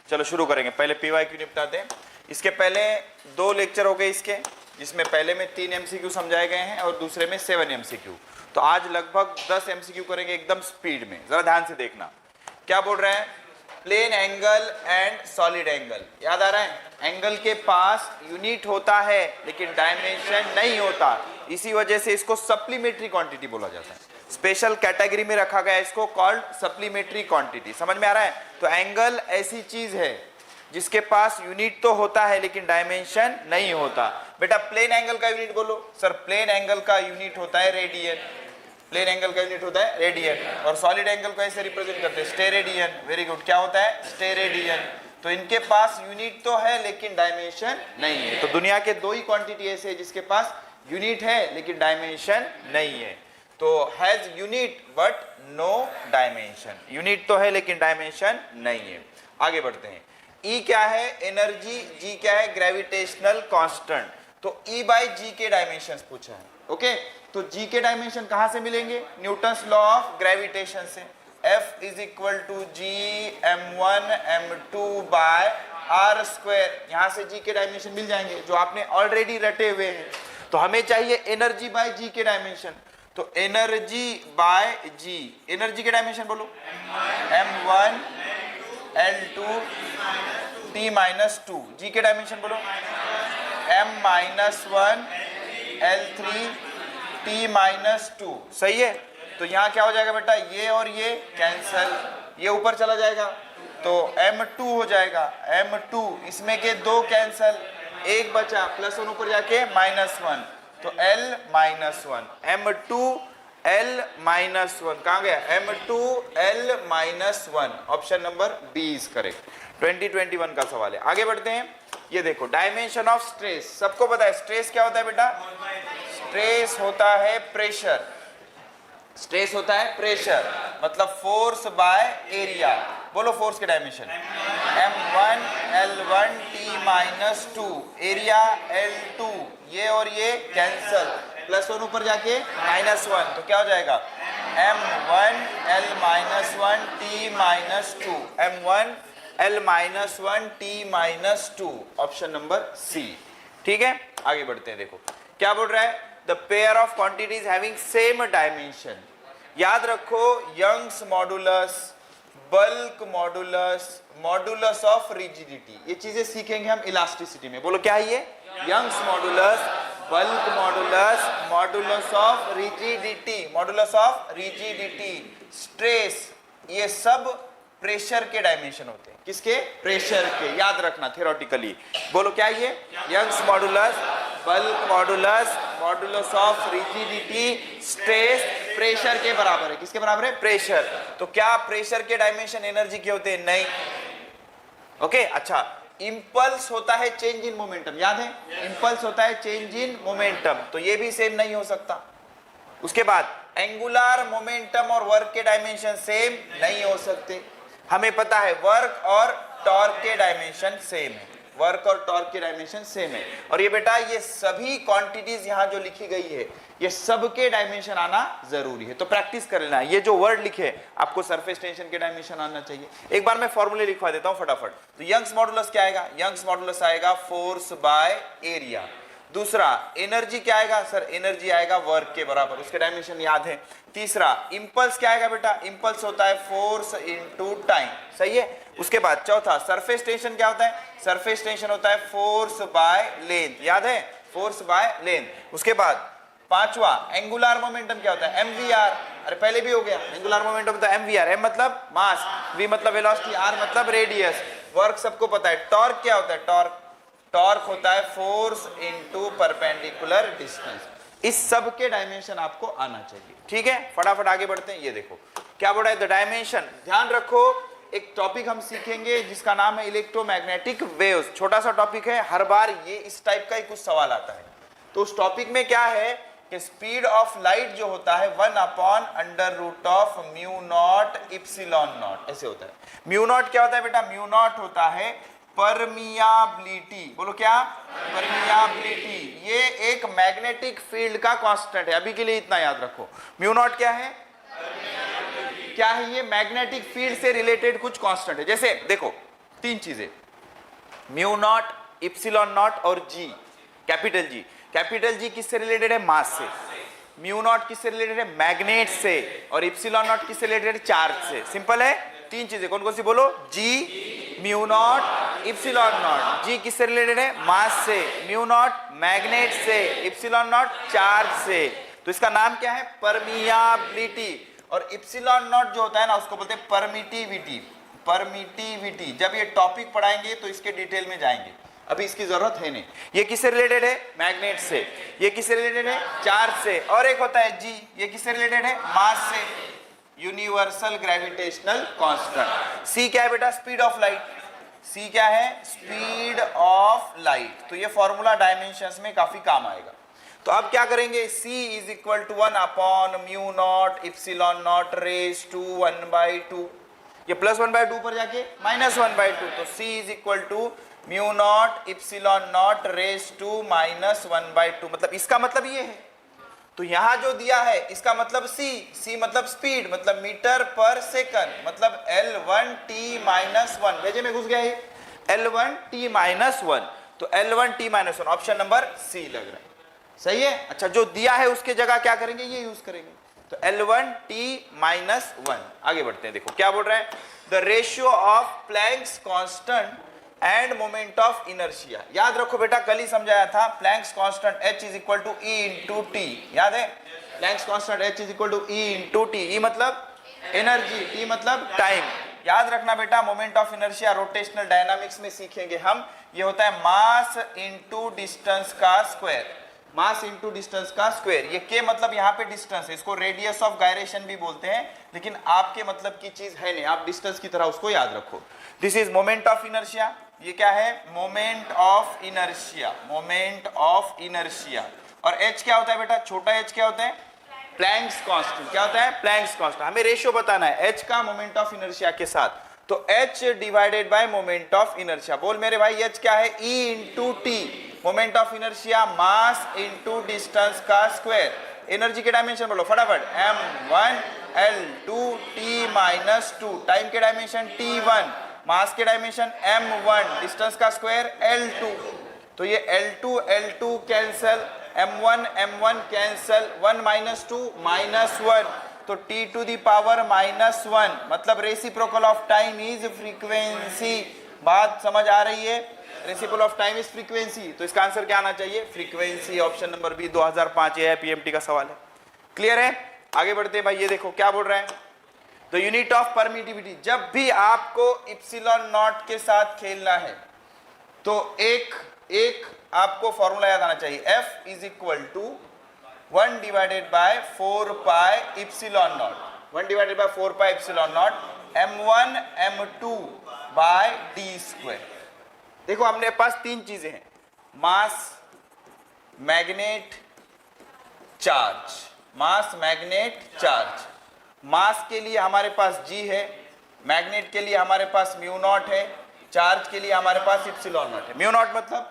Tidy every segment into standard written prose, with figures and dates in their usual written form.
चलो शुरू करेंगे, पहले पीवाईक्यू निपटाते हैं। इसके पहले 2 लेक्चर हो गए इसके, जिसमें पहले में 3 MCQ समझाए गए हैं और दूसरे में 7 MCQ। तो आज लगभग 10 MCQ करेंगे एकदम स्पीड में, जरा ध्यान से देखना। क्या बोल रहे हैं? Plane angle and solid angle, याद आ रहा है? एंगल के पास यूनिट होता है लेकिन डायमेंशन नहीं होता, इसी वजह से इसको सप्लीमेंट्री क्वांटिटी बोला जाता है। स्पेशल कैटेगरी में रखा गया इसको, कॉल्ड सप्लीमेंट्री क्वांटिटी। समझ में आ रहा है? तो एंगल ऐसी चीज है जिसके पास यूनिट तो होता है लेकिन डायमेंशन नहीं होता। बेटा प्लेन एंगल का यूनिट बोलो। सर प्लेन एंगल का यूनिट होता है रेडियन, प्लेन एंगल का यूनिट होता है रेडियन। और सॉलिड एंगल को ऐसे रिप्रेजेंट करते हैं स्टेरेडियन। वेरी गुड, क्या होता है? स्टेरेडियन। तो इनके पास यूनिट तो है लेकिन डायमेंशन नहीं है। तो दुनिया के 2 ही क्वांटिटी ऐसे है जिसके पास यूनिट है लेकिन डायमेंशन नहीं है। तो has unit but no dimension, unit तो है लेकिन डायमेंशन नहीं है। आगे बढ़ते हैं। ई क्या है? एनर्जी। जी क्या है? Gravitational constant. तो ई बाई जी के डायमेंशंस पूछा है। ओके, तो जी के डायमेंशन कहां से मिलेंगे? न्यूटन्स लॉ ऑफ ग्रेविटेशन से। F is equal to G m1 m2 by r square. यहां से जी के डायमेंशन मिल जाएंगे जो आपने ऑलरेडी रटे हुए हैं। तो हमें चाहिए एनर्जी बाय जी के डायमेंशन। तो एनर्जी बाय जी, एनर्जी के डायमेंशन बोलो। m1 l2 t minus 2। जी के डायमेंशन बोलो। m minus 1 l3 t minus 2। सही है? तो यहाँ क्या हो जाएगा बेटा? ये और ये कैंसल, ये ऊपर चला जाएगा तो m2 हो जाएगा। m2 इसमें के 2 कैंसल, 1 बचा, +1 ऊपर जाके -1, तो l -1। m2 l -1 कहाँ गया? m2 l -1। Option number B is correct. 2021 का सवाल है। आगे बढ़ते हैं। ये देखो डायमेंशन ऑफ स्ट्रेस, सबको पता है स्ट्रेस क्या होता है बेटा? स्ट्रेस होता है प्रेशर। स्ट्रेस होता है प्रेशर, मतलब फोर्स बाय एरिया। बोलो फोर्स के dimension. m1 l1 t minus 2, area l2, ये और ये कैंसल, +1 ऊपर जाके -1, तो क्या हो जाएगा? m1 l -1 t minus 2, m1 l -1 t minus 2। Option number C. ठीक है, आगे बढ़ते हैं। देखो क्या बोल रहा है? The pair of quantities having same dimension। याद रखो Young's modulus, bulk modulus, modulus of rigidity, ये चीजें सीखेंगे हम इलास्टिसिटी में। बोलो क्या है ये? Young's modulus, bulk modulus, modulus of rigidity, modulus of rigidity, stress, ये सब प्रेशर के डायमेंशन होते हैं। किसके? प्रेशर के। याद रखना थ्योरेटिकली। बोलो क्या है ये? Young's modulus, bulk modulus, modulus of rigidity, stress, pressure के बराबर है। किसके बराबर है? प्रेशर। तो क्या प्रेशर के डायमेंशन एनर्जी के होते हैं? नहीं। ओके, अच्छा। इंपल्स होता है चेंज इन मोमेंटम, याद है? इंपल्स होता है चेंज इन मोमेंटम, तो ये भी सेम नहीं हो सकता। उसके बाद एंगुलर मोमेंटम और वर्क के डायमेंशन सेम नहीं हो सकते। हमें पता है वर्क और टॉर्क के डायमेंशन सेम है, वर्क और टॉर्क के डायमेंशन सेम है। और ये बेटा ये सभी क्वांटिटीज यहाँ जो लिखी गई है ये सबके डायमेंशन आना जरूरी है। तो प्रैक्टिस कर लेना, ये जो वर्ड लिखे आपको सरफेस टेंशन के डायमेंशन आना चाहिए। एक बार मैं फॉर्मूले लिखवा देता हूँ फटाफट। तो यंग्स मॉडुलस क्या आएगा? यंग्स मॉडुलस आएगा फोर्स बाय एरिया। दूसरा एनर्जी क्या आएगा? सर एनर्जी आएगा वर्क के बराबर, उसके डायमेंशन याद है। तीसरा इंपल्स क्या आएगा बेटा? इंपल्स होता है फोर्स इनटू टाइम। सही है? उसके बाद चौथा सरफेस टेंशन क्या होता है? सरफेस टेंशन होता है फोर्स बाय लेंथ, याद है? Force by length. उसके बाद पांचवा एंगुलर मोमेंटम क्या होता है? एमवीआर। अरे पहले भी हो गया, एंगुलर मोमेंटम होता है एमवीआर। एम मतलब मास, वी मतलब वेलोसिटी, आर मतलब रेडियस। वर्क सबको पता है। टॉर्क क्या होता है? टॉर्क, टॉर्क होता है फोर्स इनटू परपेंडिकुलर डिस्टेंस। इस सब के डायमेंशन आपको आना चाहिए। ठीक है, फटाफट आगे बढ़ते हैं। ये देखो क्या बोला है? The dimension. ध्यान रखो एक टॉपिक हम सीखेंगे जिसका नाम है इलेक्ट्रोमैग्नेटिक वेव्स। छोटा सा टॉपिक है, हर बार ये इस टाइप का ही कुछ सवाल आता है। तो उस टॉपिक में क्या है कि स्पीड ऑफ लाइट जो होता है 1/√ऑफ μ0 ε0, ऐसे होता है। μ0 क्या होता है बेटा? μ0 होता है परमियाबिलिटी। बोलो क्या? परमियाबिलिटी। ये एक मैग्नेटिक फील्ड का कांस्टेंट है। अभी के लिए इतना याद रखो। μ0 क्या है? क्या है ये? मैग्नेटिक फील्ड से रिलेटेड कुछ कांस्टेंट है। जैसे देखो तीन चीजें, म्यू नॉट, इप्सिलॉन नॉट और जी, कैपिटल जी। कैपिटल जी किससे रिलेटेड है? मास से। म्यू नॉट किससे रिलेटेड है? मैग्नेट से। और इप्सिलॉन नॉट किससे रिलेटेड है? चार्ज से। सिंपल है। तीन चीजें कौन कौन सी बोलो? जी, म्यू नॉट, इप्सिलॉन नॉट। जी किससे रिलेटेड है? मास से। म्यू नॉट मैग्नेट से, इप्सिलॉन नॉट चार्ज से। तो इसका नाम क्या है? परमियाबिलिटी। और इप्सिलॉन नॉट जो होता है ना, उसको बोलते हैं परमिटिविटी। परमिटिविटी। जब ये टॉपिक पढ़ाएंगे तो इसके डिटेल में जाएंगे, अभी इसकी जरूरत है नहीं। ये किससे रिलेटेड है? मैग्नेट से। ये किससे रिलेटेड है? चार्ज से। और एक होता है जी, ये किससे रिलेटेड है? मास से, यूनिवर्सल ग्रेविटेशनल कांस्टेंट। सी क्या है बेटा? Speed of light. सी क्या है? Speed of light. तो ये फॉर्मूला डायमेंशंस में काफी काम आएगा। तो अब क्या करेंगे? C is equal to 1 upon mu naught epsilon naught raise to 1/2। ये प्लस 1/2 पर जाके माइनस 1/2। तो C is equal to mu naught epsilon naught raise to minus 1/2। मतलब इसका मतलब ये है। तो यहां जो दिया है इसका मतलब C मतलब स्पीड, मतलब मीटर पर सेकंड, मतलब L1t-1। भेजे में घुस गया ये L1t-1। तो L1t-1 ऑप्शन नंबर C लग रहा है। सही है। अच्छा, जो दिया है उसके जगह क्या करेंगे? ये यूज करेंगे। तो L1t-1। आगे बढ़ते हैं। देखो क्या बोल रहा है? The ratio of Planck's constant and moment of inertia. याद रखो बेटा, कल ही समझाया था Planck's constant H is equal to E into T. याद है? Planck's constant H is equal to E into T. E मतलब एनर्जी, T मतलब टाइम। याद रखना बेटा, moment of inertia rotational dynamics में सीखेंगे हम। ये होता है मास इंटू डिस्टेंस का स्क्वायर। मास इंटू डिस्टेंस का स्क्वायर। ये के मतलब यहाँ पे डिस्टेंस है, इसको रेडियस ऑफ गायरेशन भी बोलते हैं, लेकिन आपके मतलब की चीज है नहीं, आप डिस्टेंस की तरह उसको याद रखो। This is moment of inertia. ये क्या है? Moment of inertia. Moment of inertia. और H क्या होता है बेटा? छोटा h क्या होता है? Planck's constant. क्या होता है? Planck's constant. हमें रेशियो बताना है H का मोमेंट ऑफ इनर्शिया के साथ। तो H divided by moment of inertia. बोल मेरे भाई, H क्या है? E into T. Moment of inertia mass into distance का स्क्वायर। एनर्जी के डायमेंशन बोलो फटाफट। m1 L2 t-2। टाइम के डायमेंशन t1, मास के डायमेंशन m1, डिस्टेंस का स्क्वायर L2। तो ये L2 कैंसल, m1 कैंसल, 1 - 2 -1। तो t टू दी पावर -1 मतलब reciprocal of time is frequency. बात समझ आ रही है? Reciprocal of time is frequency. तो इसका आंसर क्या आना चाहिए? फ्रीक्वेंसी। ऑप्शन नंबर बी 2005 है, पीएमटी का सवाल है। क्लियर है? आगे बढ़ते हैं भाई। ये देखो क्या बोल रहा है? The unit of permittivity. जब भी आपको इप्सिलॉन नॉट के साथ खेलना है तो एक आपको फॉर्मूला याद आना चाहिए। F is equal to 1 divided by 4 pi epsilon naught. 1 divided by 4 pi epsilon naught m1 m2 by D square. देखो हमने पास तीन चीजें हैं, mass, magnet, charge. Mass, magnet, charge. Mass के लिए हमारे पास G है, मैग्नेट के लिए हमारे पास म्यू नॉट है, चार्ज के लिए हमारे पास इप्सिलॉन नॉट है। म्यू नॉट मतलब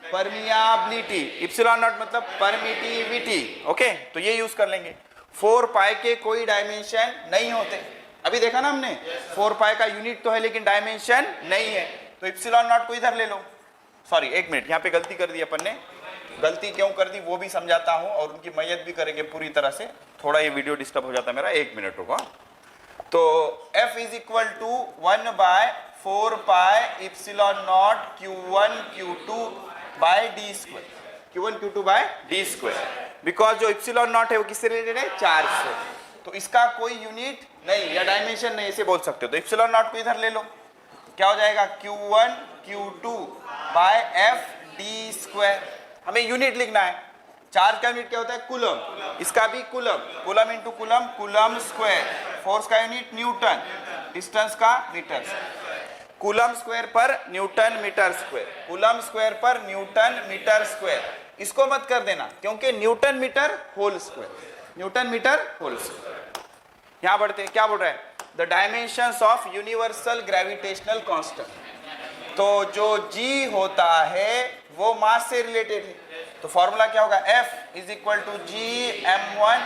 परमियाबिलिटी, इप्सिलॉन नॉट मतलब परमिटिविटी। ओके, तो ये यूज कर लेंगे। 4 पाई के कोई डायमेंशन नहीं होते, अभी देखा ना हमने। 4 पाई का यूनिट तो है लेकिन डायमेंशन नहीं है, तो इप्सिलॉन नॉट को इधर ले लो। सॉरी, एक मिनट, यहाँ पे गलती कर दी अपन ने। गलती क्यों कर दी वो भी समझाता हूं और उनकी मय्यत भी करेंगे पूरी तरह से। थोड़ा ये वीडियो डिस्टर्ब हो जाता है मेरा, एक मिनट रुको। तो F is equal to 1 by 4 pi epsilon naught Q1 Q2 by D square. Q1 Q2 by D square. Because जो इप्सिलॉन नॉट है वो किससे रिलेटेड है? चार्ज से। तो इसका कोई यूनिट नहीं या डायमेंशन नहीं, इसे बोल सकते हो। तो इप्सिलॉन नॉट को इधर ले लो, क्या हो जाएगा? Q1 Q2 by F D square. हमें यूनिट लिखना है। चार्ज का यूनिट क्या होता है? कूलम। इसका भी coulomb, coulomb into coulomb, coulomb square. Force का यूनिट न्यूटन, डिस्टेंस का मीटर। कूलम स्क्वायर पर newton metre square, coulomb square पर न्यूटन मीटर स्क्वायर। इसको मत कर देना क्योंकि newton metre whole square, newton metre whole square. यहां बढ़ते हैं, क्या बोल रहा है? The dimensions of universal gravitational constant. तो जो G होता है वो मास से रिलेटेड है, तो फॉर्मूला क्या होगा? F is equal to G m1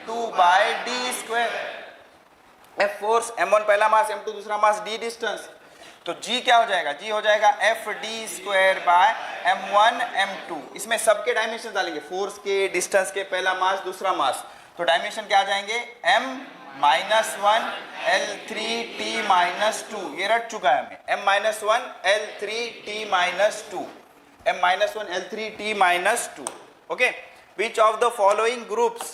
2 by D square. F force, m1 पहला मास, m2 दूसरा मास, d डिस्टेंस। तो g क्या हो जाएगा, g हो जाएगा FD² बाय m1 m2। इसमें सबके डायमेंशन डालेंगे, फोर्स के, डिस्टेंस के, पहला मास दूसरा मास, तो डायमेंशन क्या आ जाएंगे m-1 L3T-2, ये रट चुका है हमें, m-1 L3T-2, m-1 L3T-2। Okay, which of the following groups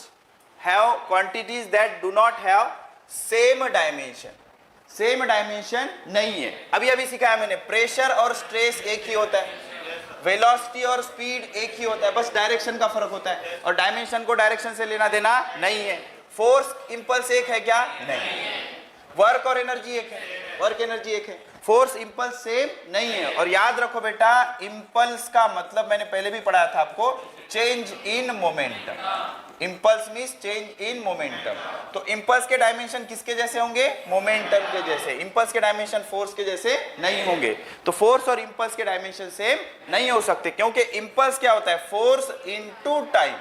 have quantities that do not have same dimension? Same dimension नहीं है। अभी सिखाया मैंने, प्रेशर और स्ट्रेस एक ही होता है, वेलोसिटी और स्पीड एक ही होता है, बस डायरेक्शन का फर्क होता है, और डायमेंशन को डायरेक्शन से लेना देना नहीं है। फोर्स इंपल्स एक है क्या? नहीं। वर्क और एनर्जी एक है, वर्क एनर्जी एक है, फोर्स इंपल्स सेम नहीं है। और याद रखो बेटा, इंपल्स का मतलब मैंने पहले भी पढ़ाया था आपको, change in momentum. Impulse means change in momentum. तो इंपल्स के डायमेंशन किसके जैसे होंगे? मोमेंटम के जैसे। इंपल्स के डायमेंशन फोर्स के जैसे नहीं होंगे। तो फोर्स और इंपल्स के डायमेंशन सेम नहीं हो सकते, क्योंकि इंपल्स क्या होता है? Force into time.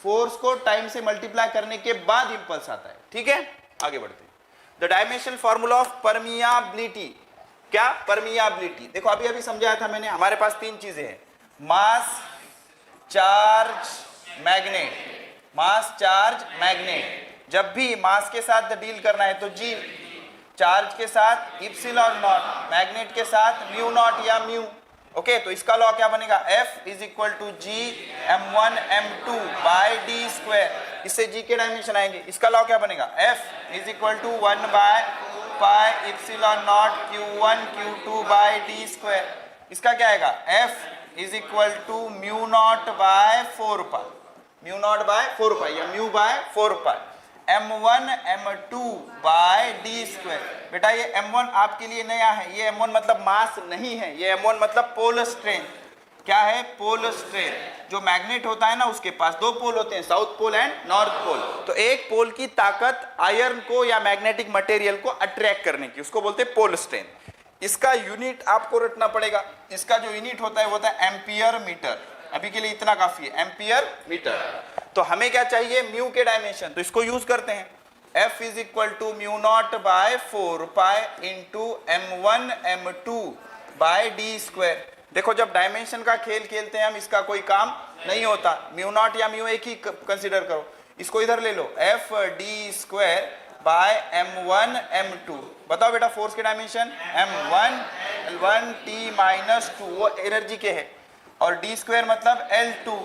फोर्स को टाइम से मल्टीप्लाई करने के बाद इंपल्स आता है। ठीक है, आगे बढ़ते हैं। The dimension formula of permeability. क्या? परमियाबिलिटी। देखो अभी समझाया था मैंने, हमारे पास तीन चीजें हैं, मास, चार्ज, मैग्नेट। मास, चार्ज, मैग्नेट। जब भी मास के साथ डील करना है तो जी, चार्ज के साथ इप्सिलॉन नॉट, मैग्नेट के साथ म्यू नॉट या म्यू। ओके, तो इसका लॉ क्या बनेगा? F is equal to G m1 m2 by D square. इससे जी के डायमेंशन आएंगे। इसका लॉ क्या बनेगा? F is equal to 1 by pi epsilon naught q1 q2 by D square. इसका क्या आएगा? F is equal to mu naught by 4 pi, mu naught by 4 pi या mu by 4 pi, m1 m2 by D square. बेटा ये m1 आपके लिए नया है, ये m1 मतलब मास नहीं है, ये m1 मतलब पोल स्ट्रेंथ। क्या है? Pole strength. जो मैग्नेट होता है ना, उसके पास दो पोल होते हैं, south pole and north pole. तो एक पोल की ताकत आयरन को या मैग्नेटिक मटेरियल को अट्रैक्ट करने की, उसको बोलते हैं पोल स्ट्रेंथ। इसका यूनिट आपको रटना पड़ेगा। इसका जो यूनिट होता है वो होता है एम्पियर मीटर। अभी के लिए इतना काफी है, एम्पियर मीटर। तो हमें क्या चाहिए? म्यू के डायमेंशन, तो इसको यूज करते हैं। F is equal to mu naught by 4 pi into m1 m2 by D square. देखो जब डायमेंशन का खेल खेलते हैं हम, इसका कोई काम नहीं होता। म्यू नॉट या म्यू एक ही कंसीडर करो, इसको इधर ले लो, F D square by m1 m2। बताओ बेटा फोर्स के डायमेंशन m1 L1 T-2, वो एनर्जी के है, और डी स्क्वायर मतलब L2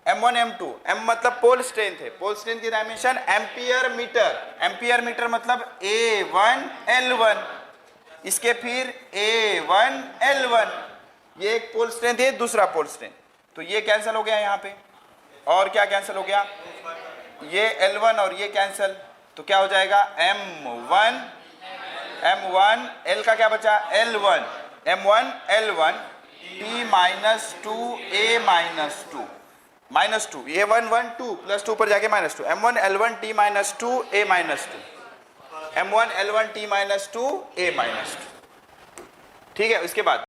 m1 m2। m मतलब पोल स्ट्रेंथ है, पोल स्ट्रेंथ की dimension ampere metre. Ampere metre मतलब A1 L1, इसके फिर A1 L1। ये एक पोल स्ट्रेंथ है, दूसरा पोल स्ट्रेंथ, तो ये कैंसिल हो गया यहाँ पे। और क्या कैंसिल हो गया? ये L1 और ये कैंसिल, तो क्या हो जाएगा? m1 L का क्या बचा? L1, m1 L1 T-2 A-2, -2, ये 1 1 2 प्लस 2 पर जाके -2, m1 L1 T-2 A-2, m1 L1 T-2 A-2। ठीक है, इसके बाद